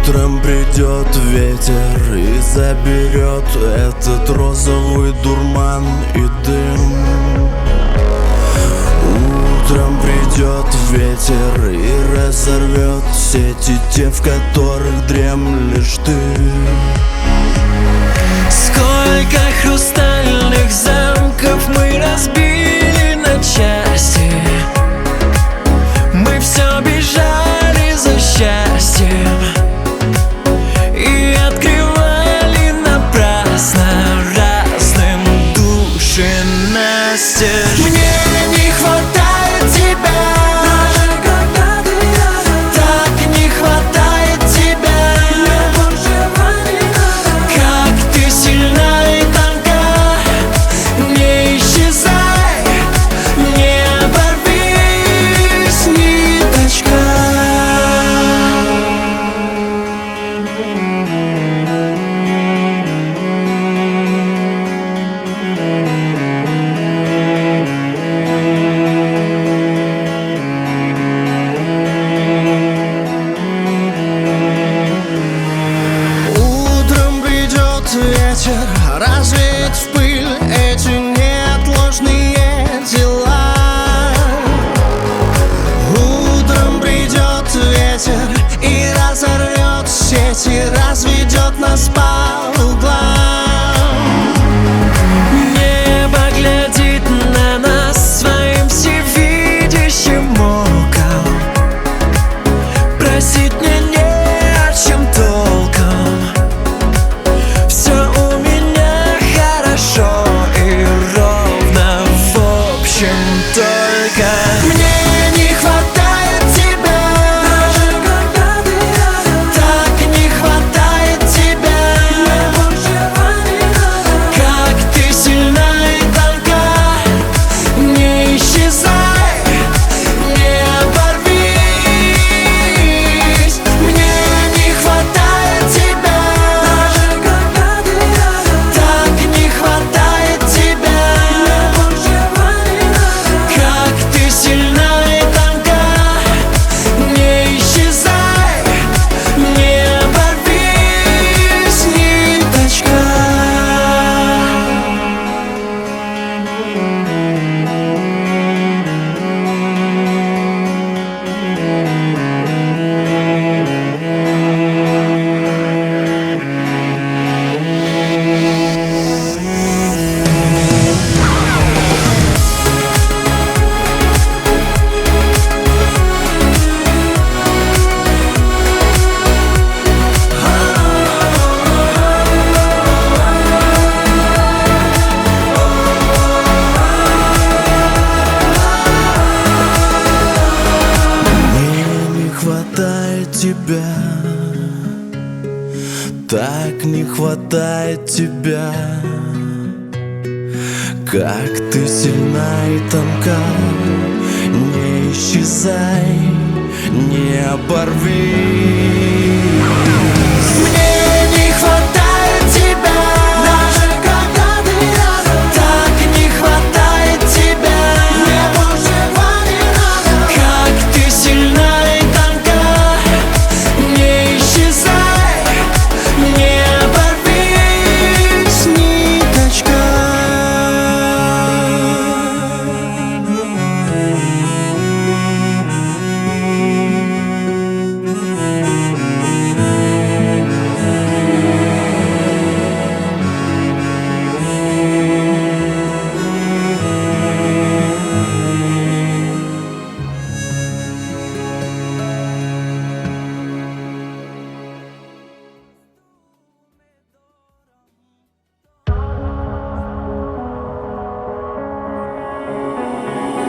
Утром придет ветер и заберет этот розовый дурман и дым. Утром придет ветер и разорвет сети, те, в которых дремлешь ты. Сколько хрустальных замков мы разбили на части. Мы все бежали за счастьем и открывали напрасно разным души настежь. Мне не хватает тебя, даже когда ты рядом. Так не хватает тебя, мне большего не надо. Как ты сильна и тонка, не исчезай, не оборвись, ниточка. Ветер развеет в пыль эти неотложные дела. Утром придет ветер и разорвет сети, разведет нас по углам. Небо глядит на нас своим всевидящим оком, просит мне не о чем толком. Все у меня хорошо и ровно, в общем, только мне не хватает тебя, даже когда ты рядом. Так не хватает тебя, мне большего не надо. Как ты сильна и тонка, не исчезай, не оборвись. Мне не хватает тебя, даже когда ты рядом. Так не хватает тебя, мне большего не надо. Как ты сильна и тонка, не исчезай, не оборвись, ниточка. Тебя, так не хватает тебя. Как ты сильна и тонка, не исчезай, не оборви.